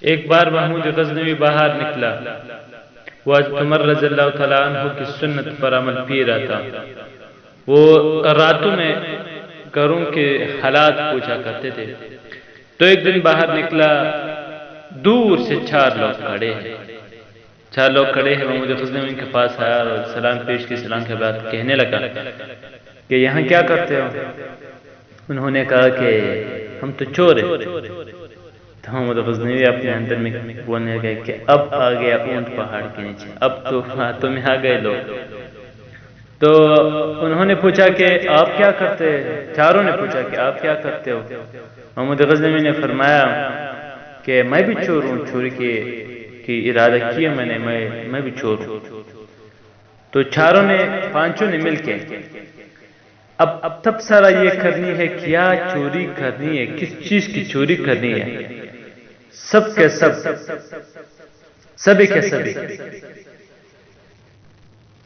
ایک بار محمود غزنوی باہر نکلا، وہ حضرت عمر رضی اللہ تعالیٰ عنہ کی سنت پر عمل پی رہا تھا۔ وہ راتوں میں گھروں کے حالات پوچھا کرتے تھے۔ تو ایک دن باہر نکلا، دور سے 4 لوگ کھڑے ہیں۔ 4 لوگ کھڑے ہیں، محمود غزنوی کے پاس آیا اور سلام پیش کی، سلام کے بعد کہنے لگا کہ یہاں کیا کرتے ہو؟ انہوں نے کہا کہ ہم تو چور ہیں۔ تو محمود غزنوی اپنے اندر میں بولنے لگے کہ اب آ گیا اونٹ پہاڑ کے نیچے، اب تو ہاتھوں میں آ گئے لوگ۔ تو انہوں نے پوچھا کہ آپ کیا کرتے ہیں؟ چاروں نے پوچھا کہ آپ کیا کرتے ہو؟ محمود غزنوی نے فرمایا کہ میں بھی چور ہوں، چوری کی ارادہ کیا میں نے، میں بھی چور ہوں۔ تو چاروں نے، 5 نے مل کے اب تب سارا یہ کرنی ہے، کیا چوری کرنی ہے، کس چیز کی چوری کرنی ہے؟ سب کے سب، سبھی کے سبھی،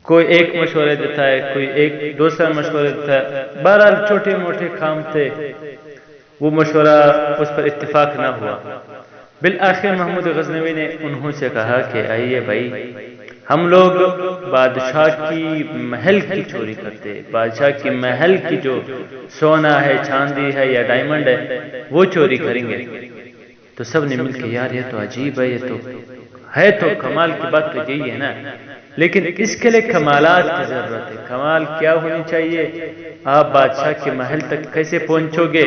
کوئی ایک مشورہ دیتا ہے، کوئی ایک دوسرا مشورہ دیتا ہے۔ بہرحال چھوٹے موٹے کام تھے، وہ مشورہ اس پر اتفاق نہ ہوا۔ بالآخر محمود غزنوی نے انہوں سے کہا کہ آئیے بھائی، ہم لوگ بادشاہ کی محل کی چوری کرتے، بادشاہ کی محل کی جو سونا ہے، چاندی ہے یا ڈائمنڈ ہے، وہ چوری کریں گے۔ تو سب نے مل کے یار یہ تو عجیب ہے، یہ تو ہے، تو کمال کی بات تو یہی ہے نا، لیکن اس کے لیے کمالات کی ضرورت ہے۔ کمال کیا ہونی چاہیے؟ آپ بادشاہ کے محل تک کیسے پہنچو گے،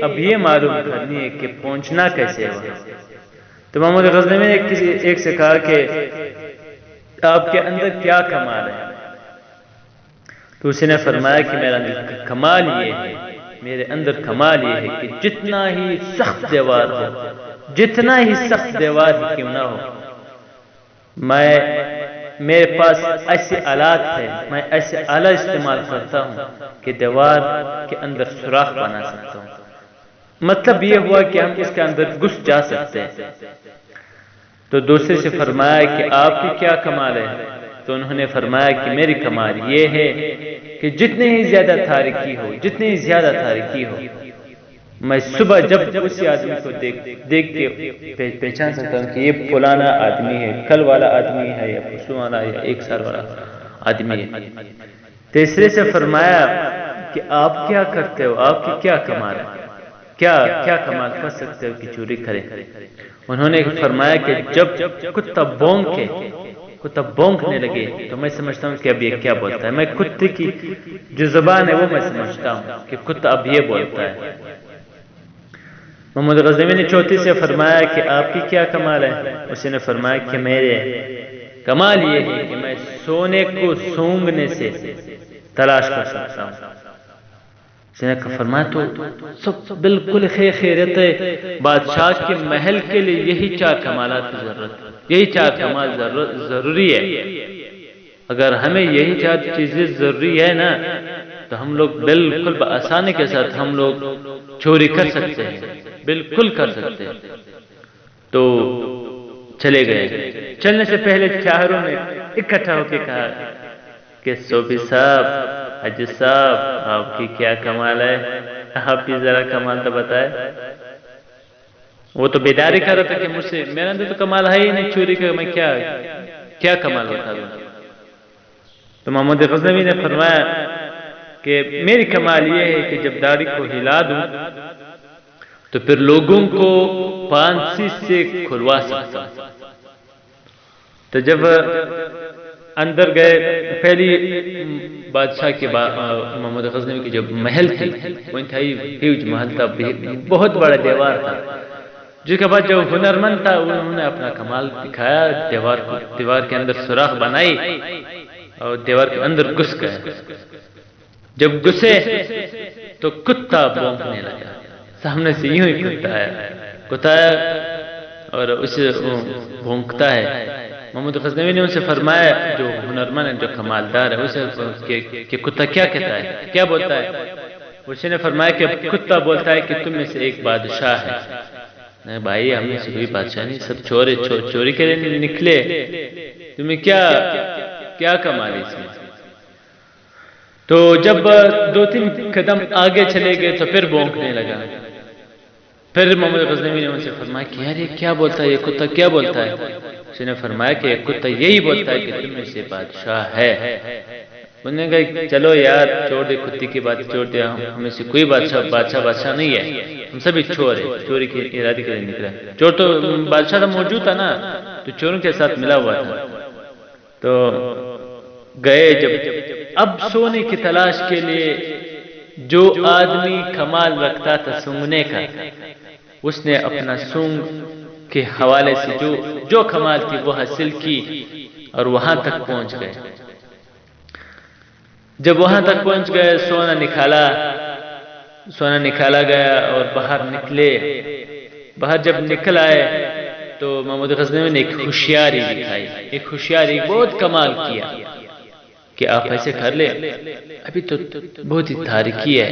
اب یہ معلوم کرنی ہے کہ پہنچنا کیسے ہو۔ تو محمود غزنوی نے ایک سے کہا کہ آپ کے اندر کیا کمال ہے؟ تو اس نے فرمایا کہ میرا کمال یہ ہے، میرے اندر کمال یہ ہے کہ جتنا ہی سخت دیوار ہو، جتنا ہی سخت دیوار کیوں نہ ہو، میرے پاس ایسے آلات ہیں، میں ایسے آلہ استعمال کرتا ہوں کہ دیوار کے اندر سوراخ بنا سکتا ہوں۔ مطلب یہ ہوا کہ ہم اس کے اندر گھس جا سکتے ہیں۔ تو دوسرے سے فرمایا کہ آپ کی کیا کمال ہے؟ تو انہوں نے فرمایا کہ میری کمال یہ ہے کہ جتنے ہی زیادہ تاریکی ہو، جتنی ہی زیادہ تاریکی ہو، میں صبح جب اسی آدمی کو دیکھ کے پہچان سکتا ہوں کہ یہ فلانا آدمی ہے، کل والا آدمی ہے یا پرسوں والا یا 1 سال والا آدمی ہے۔ تیسرے سے فرمایا کہ آپ کیا کرتے ہو، آپ کی کیا کمال ہے، کیا کمال کر سکتے ہو کہ چوری کرے؟ انہوں نے فرمایا کہ جب کتا بھونکنے لگے تو میں سمجھتا ہوں کہ اب یہ کیا بولتا ہے، میں کتے کی جو زبان ہے وہ میں سمجھتا ہوں کہ کتا اب یہ بولتا ہے۔ محمود غزنوی نے چوتھی سے فرمایا کہ آپ کی کیا کمال ہے؟ اس نے فرمایا کہ میرے کمال یہ ہے کہ میں سونے کو سونگنے سے تلاش کر سکتا ہوں۔ اس نے فرمایا تو سب بالکل خیریت ہے، بادشاہ کے محل کے لیے یہی 4 کمالات کی ضرورت ہے، یہی 4 کمال ضروری ہے۔ اگر ہمیں یہی 4 چیزیں ضروری ہے نا تو ہم لوگ بالکل بآسانی کے ساتھ ہم لوگ چوری کر سکتے ہیں، بالکل کر سکتے ہیں۔ تو چلے گئے۔ چلنے سے پہلے چاروں نے اکٹھا ہو کے کہا کہ صوفی صاحب، حاجی صاحب، آپ کی کیا کمال ہے، آپ کی ذرا کمال تو بتائے۔ وہ تو بیداری کر رہا تھا کہ مجھ سے، میرے اندر تو کمال ہے ہی نہیں چوری کا، میں کیا کمال بتا دوں۔ تو محمود غزنوی نے فرمایا کہ میری کمال یہ ہے کہ جب داڑھی کو ہلا دوں تو پھر لوگوں کو پھانسی سے کھلوا سکتا ہوں۔ تو جب اندر گئے، پہلی بادشاہ کے محمود غزنوی کی جو محل تھی وہ انتہائی ہیوج محل تھا، بہت بڑا دیوار تھا، جس کے بعد جو ہنرمند تھا انہوں نے اپنا کمال دکھایا، دیوار کے اندر سوراخ بنائی اور دیوار کے اندر گھس گئے۔ جب گھسے تو کتا بھونکنے لگا، سامنے سے یوں ہی کتا آیا اور اسے بھونکتا ہے۔ محمود غزنوی نے ان سے فرمایا، جو ہنرمند ہے، جو کمالدار ہے، اسے کہ کتا کیا کہتا ہے، کیا بولتا ہے؟ اس نے فرمایا کہ کتا بولتا ہے کہ تم میں سے ایک بادشاہ ہے۔ نہیں بھائی، ہم میں سے کوئی بادشاہ نہیں، سب چوری کے لیے نکلے، تمہیں کیا کمال ہے اس میں؟ تو جب 2-3 قدم آگے چلے گئے تو پھر بھونکنے لگا۔ پھر محمد غزنوی نے ان سے فرمایا کہ یار یہ کیا بولتا ہے، یہ کتا کیا بولتا ہے؟ اس نے فرمایا کہ یہ کتا یہی بولتا ہے کہ تم میں سے بادشاہ ہے۔ انہوں نے کہا چلو یار چھوڑ دے کتی کی بات، چھوڑ دے، ہمیں سے کوئی بادشاہ نہیں ہے، ہم سبھی چور ہیں، چوری کے ارادے کے لیے نکلا۔ چور تو بادشاہ تو موجود تھا نا، تو چوروں کے ساتھ ملا ہوا تھا۔ تو گئے جب اب سونے کی تلاش کے لیے جو آدمی کمال رکھتا تھا سونگنے کا، اس نے اپنا سونگ کے حوالے سے جو کمال تھی وہ حاصل کی اور وہاں تک پہنچ گئے۔ جب وہاں تک پہنچ گئے، سونا نکالا گیا اور باہر نکلے۔ باہر جب نکل آئے تو محمود غزنوی نے ایک ہوشیاری دکھائی، ایک ہوشیاری بہت کمال کیا کہ آپ ایسے کر لیں، ابھی تو بہت ہی تاریکی ہے،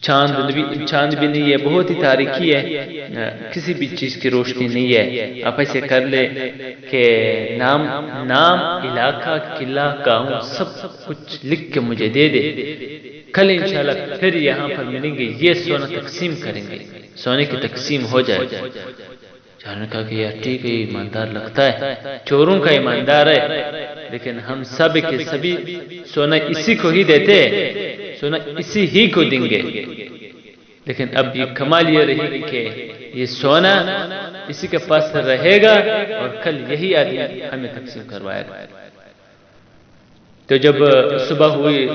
چاند بھی نہیں ہے، بہت ہی تاریکی ہے، کسی بھی چیز کی روشنی نہیں ہے، آپ ایسے کر لیں کہ نام علاقہ قلعہ گاؤں سب کچھ لکھ کے مجھے دے دے، کل انشاءاللہ پھر یہاں پر ملیں گے، یہ سونا تقسیم کریں گے، سونے کی تقسیم ہو جائے۔ چاروں نے کہا کہ یار ٹھیک ہے، ایماندار لگتا ہے، چوروں کا ایماندار ہے، لیکن ہم سب کے سبھی سونا اسی کو ہی دیتے، سونا اسی ہی کو دیں گے، لیکن اب یہ کمال یہ رہے گی کہ یہ سونا اسی کے پاس رہے گا اور کل یہی آدمی ہمیں تقسیم کروائے گا۔ تو جب صبح ہوئی،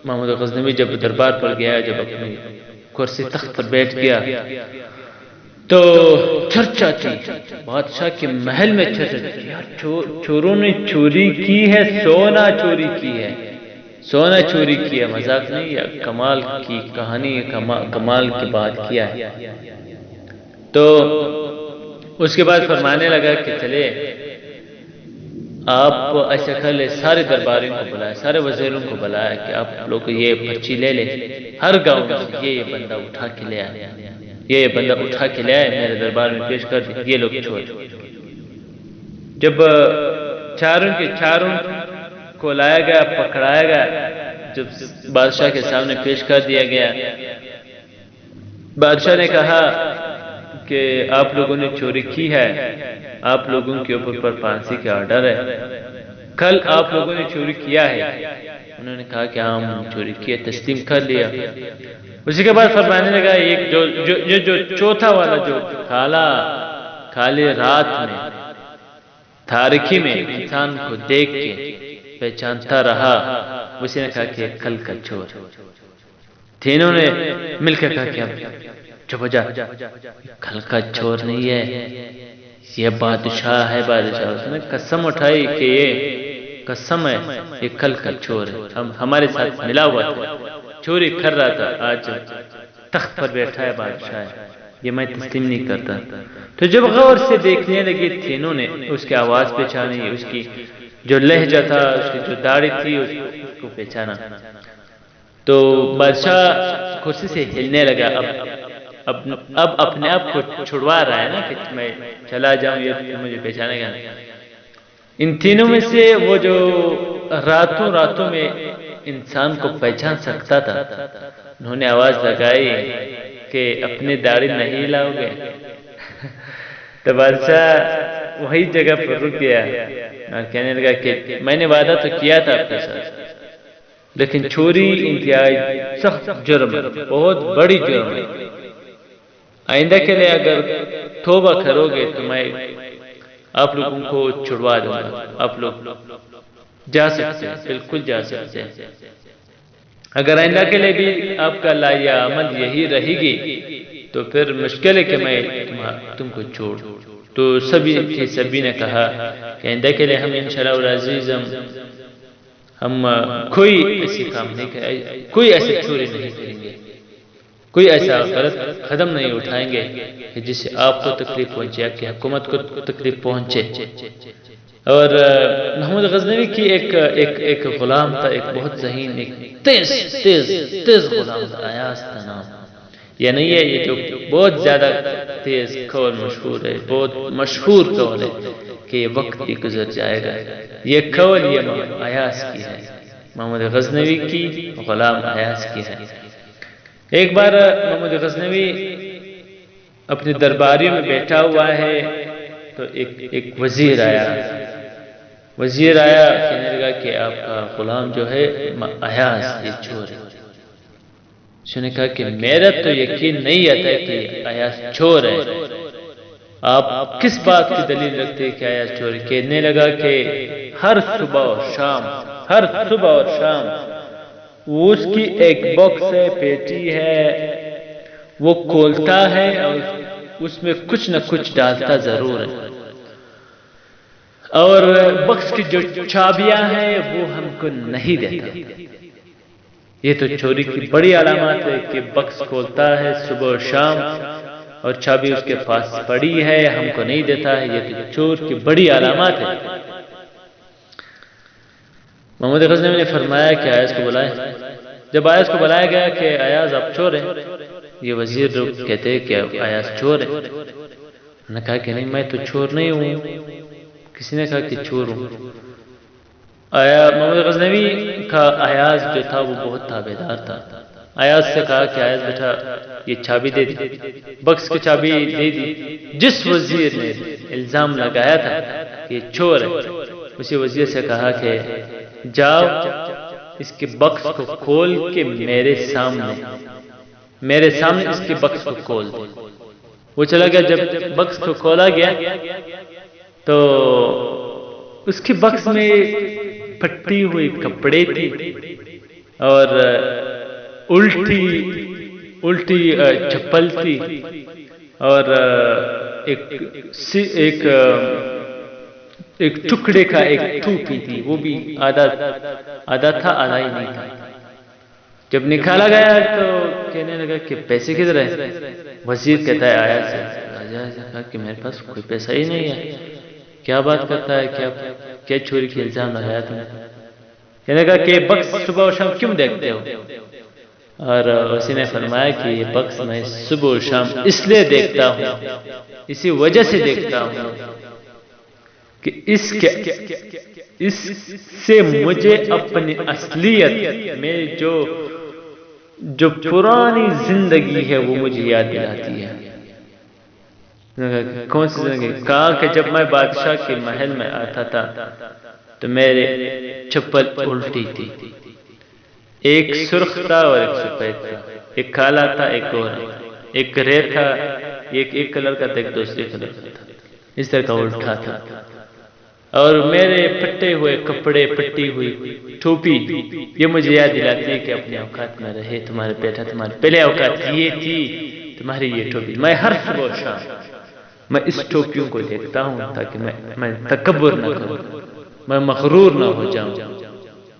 محمود غزنوی جب دربار پر گیا، جب اپنی کرسی تخت پر بیٹھ گیا تو چرچا تھی بادشاہ کے محل میں، چرچا تھی یار چوروں نے چوری کی ہے، سونا چوری کی ہے، سونا چوری کیا، مذاق نہیں، یا کمال کی کہانی، کمال کی بات کیا ہے۔ تو اس کے بعد فرمانے لگا کہ چلے آپ ایسا کر لے، سارے درباریوں کو بلایا، سارے وزیروں کو بلایا کہ آپ لوگ یہ پرچی لے لیں، ہر گاؤں میں یہ بندہ اٹھا کے لے آئے، یہ بندہ اٹھا کے لے آئے، میرے دربار میں پیش کر دیں، یہ لوگ چھوڑ۔ جب چاروں کے چاروں کو لایا گیا، پکڑایا گیا، جب بادشاہ کے سامنے پیش کر دیا گیا، بادشاہ نے کہا کہ آپ لوگوں نے چوری کی ہے، آپ لوگوں کے اوپر پر پھانسی کا آرڈر ہے، کل آپ لوگوں نے چوری کیا ہے۔ انہوں نے کہا کہ ہم چوری کیا، تسلیم کر لیا۔ اسی کے بعد فرمانے لگا ایک جو چوتھا والا جو کالے رات میں تاریکی میں انسان کو دیکھ کے پہچانتا رہا، اسی نے کہا کہ کل کا چور۔ تینوں نے مل کر کہا کہ چپ ہو جا، کل کا چور نہیں ہے، یہ بادشاہ ہے، بادشاہ۔ اس نے قسم اٹھائی کہ یہ قسم ہے، یہ کل کا چور ہے، ہمارے ساتھ ملا ہوا تھا، چوری کر رہا تھا، آج تخت پر بیٹھا ہے، بادشاہ ہے، یہ میں تسلیم نہیں کرتا۔ تو جب غور سے دیکھنے لگے تینوں نے، اس کی آواز پہچانی، اس کی جو لہجہ تھا، اس کی جو داڑھی تھی، اس کو پہچانا۔ تو بادشاہ کرسی سے ہلنے لگا، اب اپنے آپ کو چھڑوا رہا ہے نا کہ میں چلا جاؤں، یہ مجھے پہچانے گا۔ ان تینوں میں سے وہ جو راتوں میں انسان کو پہچان سکتا تھا، انہوں نے آواز لگائی کہ اپنی داڑھی نہیں لاؤ گے؟ تو بادشاہ وہی جگہ پر رک گیا اور کہنے لگا کہ میں نے وعدہ تو کیا تھا آپ کے ساتھ، لیکن چوری انتہائی سخت جرم ہے، بہت بڑی جرم ہے، آئندہ کے لیے اگر توبہ کرو گے تو میں آپ لوگوں کو چھڑوا دوں گا، آپ لوگ جا سکتے ہیں، بالکل جا سکتے ہیں، اگر آئندہ کے لیے بھی آپ کا لائحہ عمل یہی رہے گی تو پھر مشکل ہے کہ میں تم کو چھوڑ۔ تو سبھی نے کہا کہ آئندہ کے لیے ہم انشاءاللہ العزیز ہم کوئی ایسی کام نہیں کریں، کوئی ایسی چوری نہیں کریں گے، کوئی ایسا غلط قدم نہیں اٹھائیں گے کہ جس سے آپ کو تکلیف پہنچے، آپ کی حکومت کو تکلیف پہنچے۔ اور محمود غزنوی کی ایک غلام تھا، ایک بہت ذہین، ایک تیز غلام تھا، ایاز کا نام۔ یہ نہیں ہے یہ جو بہت زیادہ تیز قول مشہور ہے، بہت مشہور قول ہے کہ یہ وقت بھی گزر جائے گا، یہ قول یہ ایاز کی ہے، محمود غزنوی کی، غلام ایاز کی ہے۔ ایک بار محمود غزنوی اپنے درباریوں میں بیٹھا ہوا ہے تو ایک وزیر آیا کہنے لگا کہ آپ کا غلام جو ہے ایاز یہ چور ہے. اس نے کہا کہ میرا تو یقین نہیں آتا کہ ایاز چور ہے. آپ کس بات کی دلیل رکھتے ہیں کہ ایاز چور ہے؟ کہنے لگا کہ ہر صبح اور شام وہ اس کی ایک باکس ہے، پیٹی ہے، وہ کھولتا ہے اور اس میں کچھ نہ کچھ ڈالتا ضرور ہے، اور بکس کی جو چابیاں ہیں وہ ہم کو نہیں دیتا. یہ تو چوری کی بڑی علامات ہے کہ بکس کھولتا ہے صبح و شام اور چابی اس کے پاس پڑی ہے، ہم کو نہیں دیتا ہے. یہ تو چور کی بڑی علامات ہے. محمود غزنوی نے فرمایا کہ ایاز کو بلائے. جب ایاز کو بلایا گیا کہ ایاز آپ چور ہیں، یہ وزیر لوگ کہتے ہیں کہ ایاز چور ہے. انہوں نے کہا کہ نہیں، میں تو چور نہیں ہوں. کسی نے کہا کہ چور ہوں. محمود غزنوی کا ایاز جو تھا وہ بہت تابعدار تھا. ایاز سے کہا کہ ایاز بیٹا یہ چابی دے دی، بکس کی چابی دے دی. جس وزیر نے الزام لگایا تھا کہ یہ چور ہے، اسی وزیر سے کہا کہ جاؤ اس کے بکس کو کھول کے میرے سامنے اس کے بکس کو کھول دے. وہ چلا گیا. جب بکس کو کھولا گیا تو اس کے بکس میں پھٹی ہوئی کپڑے تھی اور الٹی چپل تھی اور ایک ٹکڑے کا ایک ٹوپی تھی، وہ بھی آدھا تھا آدھا ہی نہیں تھا. جب نکالا گیا تو کہنے لگا کہ پیسے کدھر ہے؟ وزیر کہتا ہے ایاز سے. کہا کہ میرے پاس کوئی پیسہ ہی نہیں ہے. کیا بات کرتا ہے، کیا چوری کی الزام لگایا تم نے؟ کہنے لگا کہ بکس صبح و شام کیوں دیکھتے ہو؟ اور اسی نے فرمایا کہ یہ بکس میں صبح و شام اس لیے دیکھتا ہوں، اسی وجہ سے دیکھتا ہوں کہ اس سے مجھے اپنی اصلیت میں جو پرانی زندگی ہے وہ مجھے یاد دلاتی ہے. کون سی زندگی؟ کہا کہ جب میں بادشاہ کے محل میں آتا تھا تو میرے چپل الٹی تھی. ایک سرخ تھا اور ایک سفید تھا، ایک کالا تھا ایک گورا، ایک گرے تھا، ایک کلر کا تھا ایک دوسرے کلر کا تھا. اس طرح کا الٹا تھا. اور میرے پھٹے ہوئے کپڑے، پٹی ہوئی ٹوپی، یہ مجھے یاد دلاتی ہے کہ اپنے اوقات میں رہے. تمہارے بیٹا تمہارے پہلے اوقات یہ تھی، تمہاری یہ ٹوپی. میں ہر صبح و شام میں اس ٹوپیوں کو دیکھتا ہوں تاکہ میں تکبر نہ کروں، میں مغرور نہ ہو جاؤں،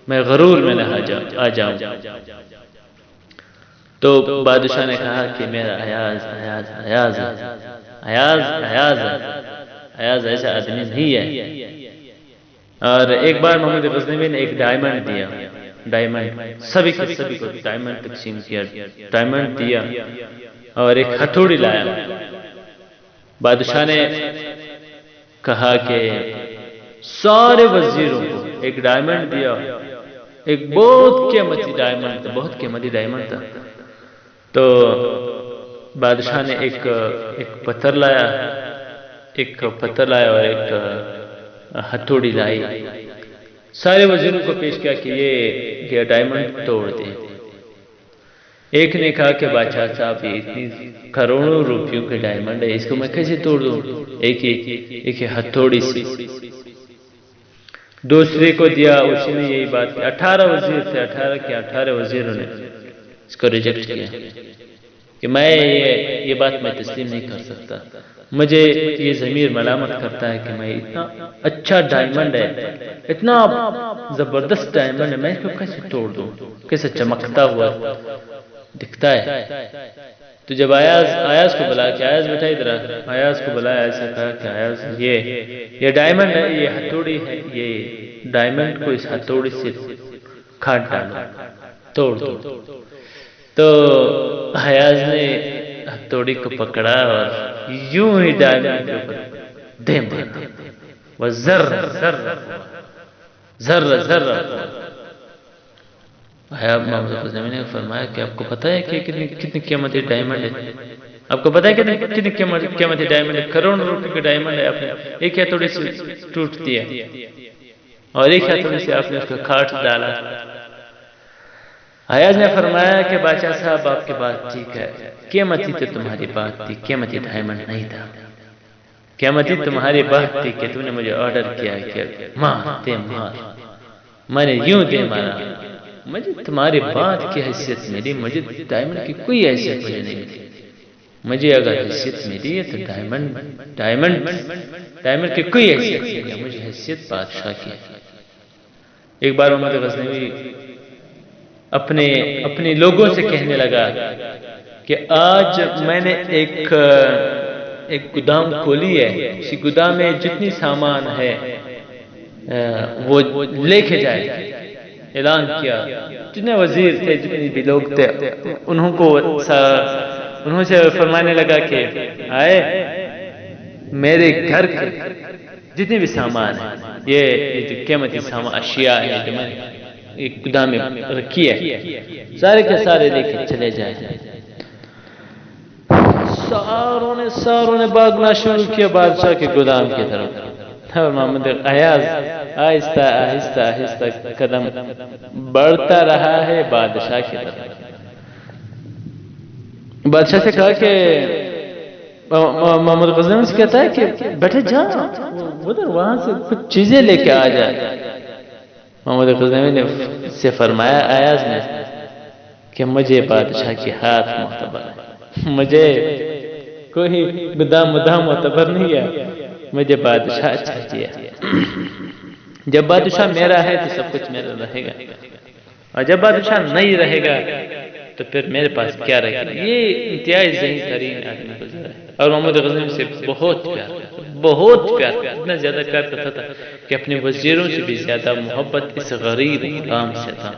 میں غرور میں نہ آ جاؤں. تو بادشاہ نے کہا کہ میرا ایاز ایسا آدمی نہیں ہے. اور ایک بار محمود غزنوی نے ایک ڈائمنڈ دیا. سبھی کو ڈائمنڈ تقسیم کیا، ڈائمنڈ دیا اور ایک ہتھوڑی لایا. بادشاہ نے کہا کہ سارے وزیروں کو ایک ڈائمنڈ دیا. ایک بہت قیمتی ڈائمنڈ تھا. تو بادشاہ نے ایک پتھر لایا اور ایک ہتھوڑی لائی. سارے وزیروں کو پیش کیا کہ یہ ڈائمنڈ توڑ دیں. ایک نے کہا کہ بادشاہ صاحب یہ اتنی کروڑوں روپیوں کے ڈائمنڈ ہے، اس کو میں کیسے توڑ دوں؟ ایک ہتھوڑی سے. دوسرے کو دیا، اسی نے یہی بات کی. 18 وزیر تھے، 18 وزیروں نے اس کو ریجیکٹ کیا کہ میں یہ بات میں تسلیم نہیں کر سکتا. مجھے یہ ضمیر ملامت کرتا ہے کہ میں اتنا اچھا ڈائمنڈ ہے، اتنا زبردست ڈائمنڈ ہے، میں اس کو کیسے توڑ دوں؟ کیسے چمکتا ہوا دکھتا ہے. تو جب ایاز کو بلایا کہ ایاز بیٹا ادھر آ، ایاز کو بلایا، ایسا کہا کہ ایاز یہ ڈائمنڈ ہے، یہ ہتھوڑی ہے، یہ ڈائمنڈ کو اس ہتھوڑی سے کاٹ ڈالو، توڑ دو. تو ایاز نے ہتھوڑی کو پکڑا اور یوں ہی ڈائمنڈ کے اوپر دے مارا. وہ ذر آیا محمد غزنوی نے فرمایا کہ آپ کو پتہ ہے کہ کتنی قیمتی ڈائمنڈ ہے؟ آپ کو پتہ ہے کتنی قیمتی ڈائمنڈ ہے؟ کروڑوں روپے کا ڈائمنڈ ہے. آپ نے ایک ہتھوڑی سے ٹوٹ دیا اور ایک ہتھوڑی سے آپ نے اس کو کاٹ ڈالا. ایاز نے فرمایا کہ بادشاہ صاحب آپ کی بات ٹھیک ہے، قیمتی تو تمہاری بات تھی، قیمتی ڈائمنڈ نہیں تھا. قیمتی تمہاری بات تھی کہ تم نے مجھے آرڈر کیا کہ مار، میں نے یوں دے مارا. مجھے تمہاری بات کی حیثیت ملی، مجھے ڈائمنڈ کی کوئی حیثیت مجھے نہیں ملی. مجھے اگر حیثیت ملی ہے تو ڈائمنڈ کی کوئی حیثیت نہیں ہے، مجھے حیثیت بادشاہ کی. ایک بار محمد غزنوی اپنے لوگوں سے کہنے لگا کہ آج میں نے ایک گودام کھولی ہے، اسی گودام میں جتنی سامان ہے وہ لے کے جائے. اعلان کیا، جتنے وزیر تھے، جتنے بھی لوگ تھے، انہوں سے فرمانے لگا کہ آئے میرے گھر کے جتنے بھی سامان ہیں، یہ جو قیمتی سامان اشیاء ہے جو میں ایک گودام میں رکھی ہے، سارے کے سارے لے کے چلے جائیں. ساروں نے بھاگنا شروع کیا بادشاہ کے گودام کی طرف. اور محمد ایاز آہستہ آہستہ آہستہ قدم بڑھتا رہا ہے بادشاہ کی طرف. بادشاہ سے کہا کہ محمد غزنوی سے کہتا ہے کہ بیٹھے جا ادھر وہاں سے کچھ چیزیں لے کے آ جائے. محمد غزنوی نے سے فرمایا ایاز نے کہ مجھے بادشاہ کی ہاتھ معتبر ہے، مجھے کوئی گودام معتبر نہیں ہے، مجھے بادشاہ چاہیے. جب بادشاہ میرا ہے تو سب کچھ میرا رہے گا، اور جب بادشاہ نہیں رہے گا تو پھر میرے پاس کیا رہے گا. یہ انتہائی ذہین ترین آدمی گزرا ہے اور محمد غزنوی سے بہت پیار اتنا زیادہ پیار کرتا تھا کہ اپنے وزیروں سے بھی زیادہ محبت اس غریب غلام سے تھا.